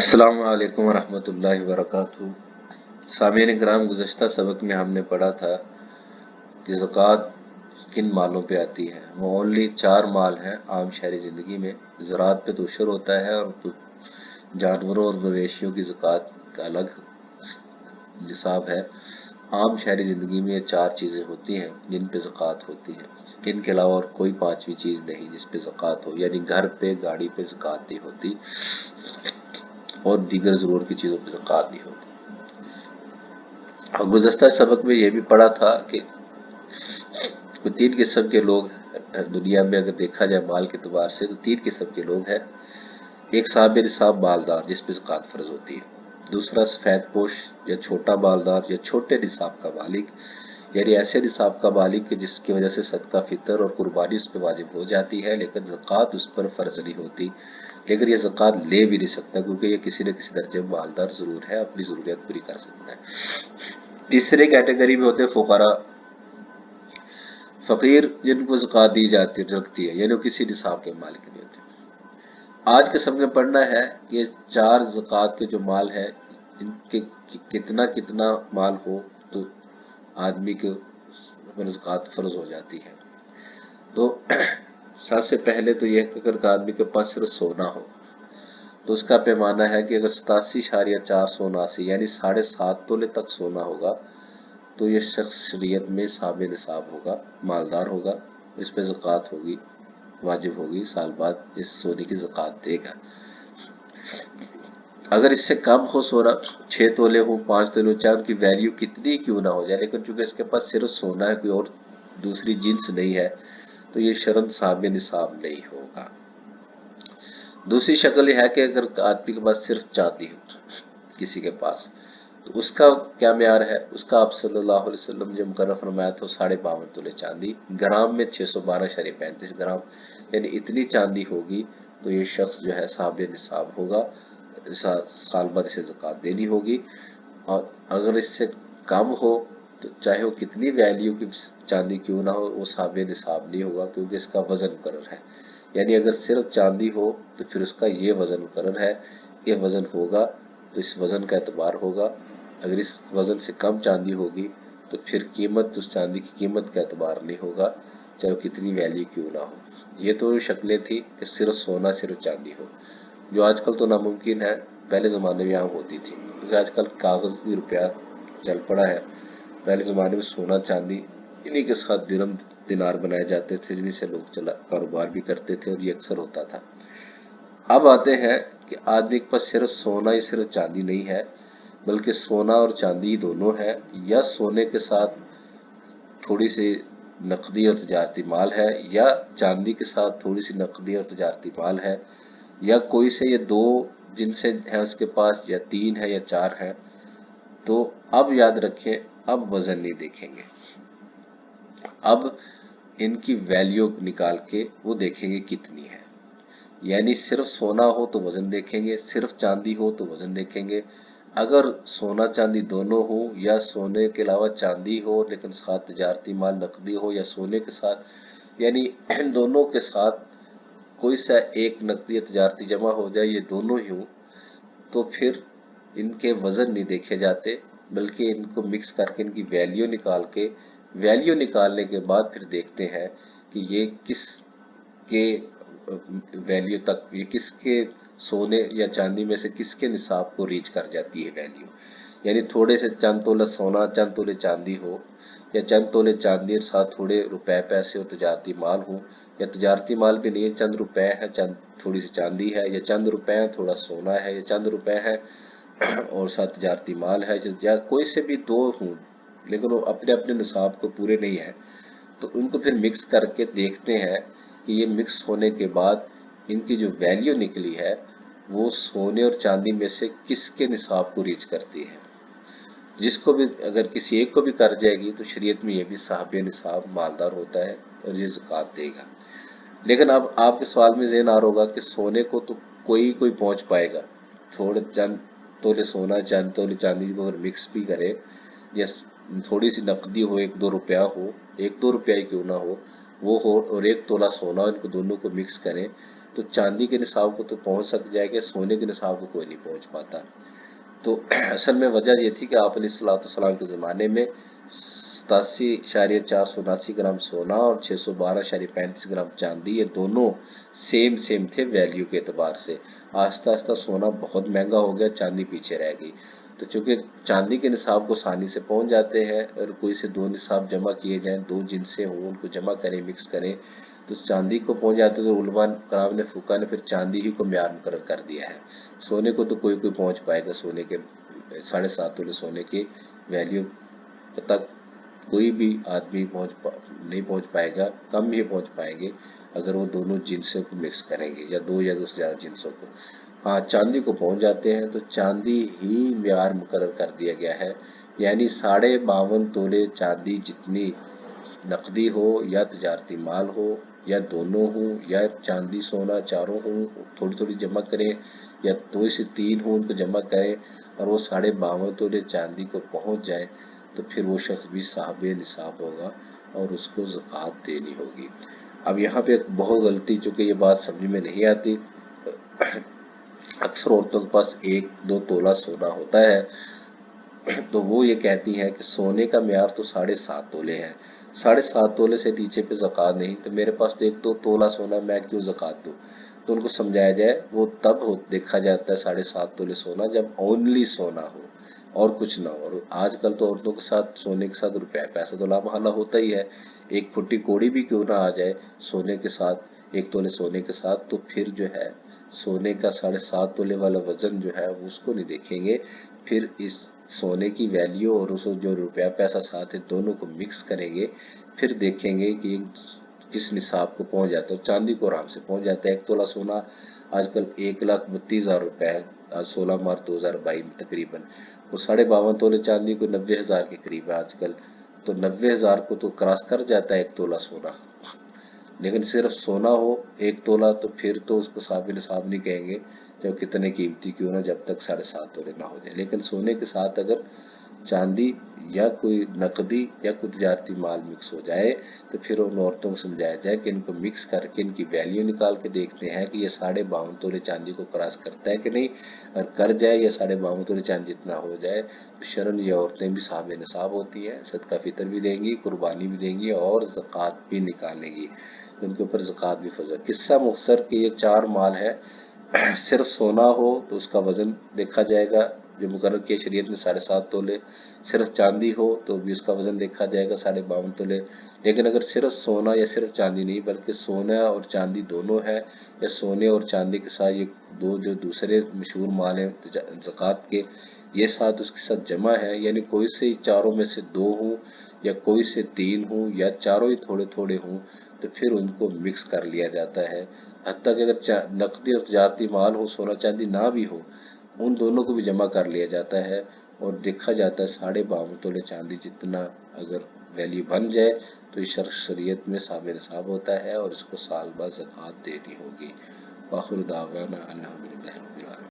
अस्सलाम वालेकुम वरहमतुल्लाहि वबरकातुहू। सामीन इकराम, गुज़श्ता सबक में हमने पढ़ा था कि ज़कात किन मालों पे आती है। वो ओनली 4 माल हैं आम शहरी ज़िंदगी में। ज़रात पे तो उशर होता है और जानवरों और मवेशियों की ज़कात का अलग निसाब है। आम शहरी ज़िंदगी में ये 4 चीज़ें होती हैं जिन पे ज़कात होती है। इनके अलावा और कोई 5वीं चीज़ नहीं जिस पे ज़कात हो, यानी घर पे, गाड़ी पे ज़कात नहीं होती और दीगर ज़रूरत की चीज़ों पे ज़कात नहीं होती। और गुज़श्ता सबक में ये भी पढ़ा था कि 3 किस्म के लोग दुनिया में अगर देखा जाए माल के एतबार से तो 3 किस्म के लोग हैं। एक साहिब निसाब मालदार जिस पे ज़कात फ़र्ज होती है। दूसरा सफ़ेद पोश या छोटा मालदार या छोटे निसाब का मालिक, यानी ऐसे निसाब का मालिक कि जिसकी वजह से सदका फितर और कुर्बानी उस पर वाजिब हो जाती है लेकिन ज़कात उस पर फ़र्ज नहीं होती, लेकिन ये ज़कात ले भी नहीं सकता क्योंकि ये किसी न किसी दर्जे में मालदार ज़रूर है, अपनी ज़रूरियत पूरी कर सकता है। तीसरे कैटेगरी में होते हैं फुकारा, फ़कीर, जिनको ज़कात दी जाती रखती है, यानी वो किसी निसाब के मालिक नहीं होते। आज के समय में पढ़ना है कि ये 4 ज़कात के जो माल है इनके कितना कितना माल हो तो आदमी के ऊपर ज़कात फ़र्ज हो जाती है। तो सबसे पहले तो यह कि अगर आदमी के पास सिर्फ सोना हो तो उसका पैमाना है कि अगर 87.479 यानी 7.5 तोले तक सोना होगा तो ये शख्स शरीयत में साहिब निसाब होगा, मालदार होगा, इस पे ज़कात होगी, वाजिब होगी, साल बाद इस सोने की ज़कात देगा। अगर इससे कम हो सोना, 6 तोले हो, 5 तोले हो, चाहे उनकी वैल्यू कितनी क्यों ना हो जाए, लेकिन चूंकि इसके पास सिर्फ सोना है, कोई और दूसरी जिन्स नहीं है, तो ये शरन साहिब निसाब नहीं होगा। दूसरी शक्ल यह है कि अगर आदमी के पास सिर्फ चांदी हो किसी के पास, तो उसका क्या म्यार है। उसका आप सल्लल्लाहु अलैहि वसल्लम जो मुकर्रर फरमाया था 52.5 तोले चांदी, ग्राम में 612.35 ग्राम, यानी इतनी चांदी होगी तो ये शख्स जो है साहिब निसाब होगा, साल बाद इसे ज़कात देनी होगी। और अगर इससे कम हो तो चाहे वो कितनी वैल्यू की चांदी क्यों ना हो, वो साहिब निसाब नहीं होगा क्योंकि इसका वजन मुकर्रर है। यानी अगर सिर्फ चांदी हो तो फिर उसका ये वजन मुकर्रर है, ये वजन होगा तो इस वजन का एतबार होगा। अगर इस वजन से कम चांदी होगी तो फिर कीमत, उस चांदी की कीमत का एतबार नहीं होगा, चाहे वो कितनी वैल्यू क्यों ना हो। ये तो शक्लें थी कि सिर्फ सोना, सिर्फ चांदी हो, जो आजकल तो नामुमकिन है, पहले ज़माने में आम होती थी क्योंकि आजकल कागज़ी रुपया चल पड़ा है। पहले ज़माने में सोना चांदी इन्हीं के साथ दिरहम दिनार बनाए जाते थे जिन्हीं से लोग चला कारोबार भी करते थे और ये अक्सर होता था। अब आते हैं कि आदमी के पास सिर्फ सोना ही सिर्फ चांदी नहीं है, बल्कि सोना और चांदी दोनों है, या सोने के साथ थोड़ी सी नकदी और तजारती माल है, या चांदी के साथ थोड़ी सी नकदी और तजारती माल है, या कोई से ये 2 जिनसे है उसके पास, या 3 है या 4 है। तो अब याद रखें, अब वजन नहीं देखेंगे, अब इनकी वैल्यू निकाल के वो देखेंगे कितनी है। यानी सिर्फ सोना हो तो वजन देखेंगे, सिर्फ चांदी हो तो वजन देखेंगे। अगर सोना चांदी दोनों हो, या सोने के अलावा चांदी हो लेकिन साथ तजारती माल नकदी हो, या सोने के साथ, यानी इन दोनों के साथ कोई सा एक नकदी या तजारती जमा हो जाए, ये दोनों ही हो, तो फिर इनके वजन नहीं देखे जाते, बल्कि इनको मिक्स करके इनकी वैल्यू निकाल के, वैल्यू निकालने के बाद फिर देखते हैं कि ये किस के वैल्यू तक, ये किसके सोने या चांदी में से किसके निसाब को रीच कर जाती है वैल्यू। यानी थोड़े से चंद तोला सोना, चंद तोले चांदी हो, या चंद तोले चांदी और साथ थोड़े रुपए पैसे और तजारती माल हो, या तजारती माल भी नहीं है, चंद रुपए है, चंद थोड़ी सी चांदी है, या चंद रुपए है थोड़ा सोना है, या चंद रुपए है और साथ तजारती माल है, या कोई से भी 2 हों लेकिन वो अपने अपने निसाब को पूरे नहीं है, तो उनको फिर मिक्स करके देखते हैं कि ये मिक्स होने के बाद इनकी जो वैल्यू निकली है वो सोने और चांदी में से किसके निसाब को रीच करती है। जिसको भी, अगर किसी एक को भी कर जाएगी तो शरीयत में ये भी साहिब निसाब मालदार होता है और ये ज़कात देगा। लेकिन अब आपके सवाल में ज़हन आ रहा होगा कि सोने को तो कोई कोई पहुंच पाएगा, थोड़े चंद तोले सोना, चंद तोले चांदी को अगर मिक्स भी करे, या थोड़ी सी नकदी हो, 1-2 रुपया हो, 1-2 रुपया ही क्यों ना हो, वो हो, और 1 तोला सोना, इनको दोनों को मिक्स करें تو چاندی کے نصاب کو تو پہنچ سک جائے گا، سونے کے نصاب کو کوئی نہیں پہنچ پاتا۔ تو اصل میں وجہ یہ تھی کہ آپ علیہ الصلوۃ والسلام کے زمانے میں 87.479 گرام سونا اور 612.35 گرام چاندی، یہ دونوں سیم تھے ویلیو کے اعتبار سے۔ آہستہ آہستہ سونا بہت مہنگا ہو گیا، چاندی پیچھے رہ گئی۔ تو چونکہ چاندی کے نصاب کو آسانی سے پہنچ جاتے ہیں، اور کوئی سے دو نصاب جمع کیے جائیں، دو جنسیں ہوں ان کو جمع کریں، مکس کریں، تو چاندی کو پہنچ جاتے، تو علماء کرام نے فقہاء نے پھر چاندی ہی کو معیار مقرر کر دیا ہے۔ سونے کو تو کوئی پہنچ پائے گا، سونے کے 7.5 تولے سونے کی ویلیو تک کوئی بھی آدمی نہیں پہنچ پائے گا، کم ہی پہنچ پائیں گے اگر وہ دونوں جنسوں کو مکس کریں گے، یا دو یا دو سے زیادہ جنسوں کو۔ ہاں چاندی کو پہنچ جاتے ہیں، تو چاندی ہی معیار مقرر کر دیا گیا ہے، یعنی 52.5 تولے چاندی جتنی نقدی ہو یا تجارتی مال ہو یا دونوں ہوں، یا چاندی سونا چاروں ہوں، تھوڑی تھوڑی جمع کریں، یا 2 سے 3 ہوں ان کو جمع کریں، اور وہ 52.5 تولے چاندی کو پہنچ جائے، تو پھر وہ شخص بھی صاحب نصاب ہوگا اور اس کو زکوٰۃ دینی ہوگی۔ اب یہاں پہ بہت غلطی، چونکہ یہ بات سمجھ میں نہیں آتی، اکثر عورتوں کے پاس 1-2 تولہ سونا ہوتا ہے، تو وہ یہ کہتی ہیں کہ سونے کا معیار تو 7.5 تولے ہے، 7.5 تولے سے نیچے پہ زکوٰۃ نہیں، تو میرے پاس تو 1-2 تولہ سونا، میں کیوں زکوٰۃ دوں؟ تو ان کو سمجھایا جائے وہ تب دیکھا جاتا ہے 7.5 تولے سونا جب اونلی سونا ہو اور کچھ نہ ہو۔ اور آج کل تو عورتوں کے ساتھ سونے کے ساتھ روپیہ پیسہ تو لامحالہ ہوتا ہی ہے، ایک پھٹی کوڑی بھی کیوں نہ آ جائے سونے کے ساتھ، 1 تولے سونے کے ساتھ، تو پھر جو ہے سونے کا 7.5 تولے والا وزن جو ہے اس کو نہیں دیکھیں گے، پھر اس سونے کی ویلیو اور اس جو روپیہ پیسہ ساتھ ہے دونوں کو مکس کریں گے، پھر دیکھیں گے کہ کس نصاب کو پہنچ جاتا ہے۔ چاندی کو آرام سے پہنچ جاتا ہے، 1 تولہ سونا آج کل 1,32,000 روپے ہے، 16 مارچ 2022 میں تقریباً، اور 52.5 تولے چاندی کو 90,000 کے قریب ہے آج کل، تو 90,000 کو تو کراس کر جاتا ہے 1 تولہ سونا۔ لیکن صرف سونا ہو 1 تولہ تو پھر تو اس کو صاحب نصاب نہیں کہیں گے، جب کتنے قیمتی کیوں نہ، جب تک 7.5 تولے نہ ہو جائے۔ لیکن سونے کے ساتھ اگر چاندی یا کوئی نقدی یا کوئی تجارتی مال مکس ہو جائے، تو پھر ان عورتوں کو سمجھایا جائے کہ ان کو مکس کر کے ان کی ویلیو نکال کے دیکھتے ہیں کہ یہ 52.5 تولے چاندی کو کراس کرتا ہے کہ نہیں، اگر کر جائے یا 52.5 تولے چاندی جتنا ہو جائے، تو شرعاً یہ عورتیں بھی صاحب نصاب ہوتی ہیں، صدقہ فطر بھی دیں گی، قربانی بھی دیں گی اور زکوٰۃ بھی نکالیں گی، ان کے اوپر زکوٰۃ بھی فرض ہے۔ قصہ مختصر کہ یہ 4 مال ہے، صرف سونا ہو تو اس کا وزن دیکھا جائے گا جو مقرر کیا شریعت میں 7.5 تولے، صرف چاندی ہو تو بھی اس کا وزن دیکھا جائے گا 52.5 تولے، لیکن اگر صرف سونا یا صرف چاندی نہیں بلکہ سونا اور چاندی دونوں ہے، یا سونے اور چاندی کے ساتھ یہ دو جو دوسرے مشہور مال ہیں زکوٰۃ کے، یہ ساتھ اس کے ساتھ جمع ہے، یعنی کوئی سے چاروں میں سے 2 ہوں یا کوئی سے 3 ہوں یا چاروں ہی تھوڑے تھوڑے ہوں، تو پھر ان کو مکس کر لیا جاتا ہے، حتیٰ کہ اگر نقدی اور تجارتی مال ہو، سونا چاندی نہ بھی ہو، ان دونوں کو بھی جمع کر لیا جاتا ہے، اور دیکھا جاتا ہے 52.5 تولے چاندی جتنا اگر ویلیو بن جائے تو یہ شریعت میں صاحب نصاب ہوتا ہے، اور اس کو سال بعد زکوٰۃ دینی ہوگی۔ وآخر دعوانا الحمدللہ رب العالمین۔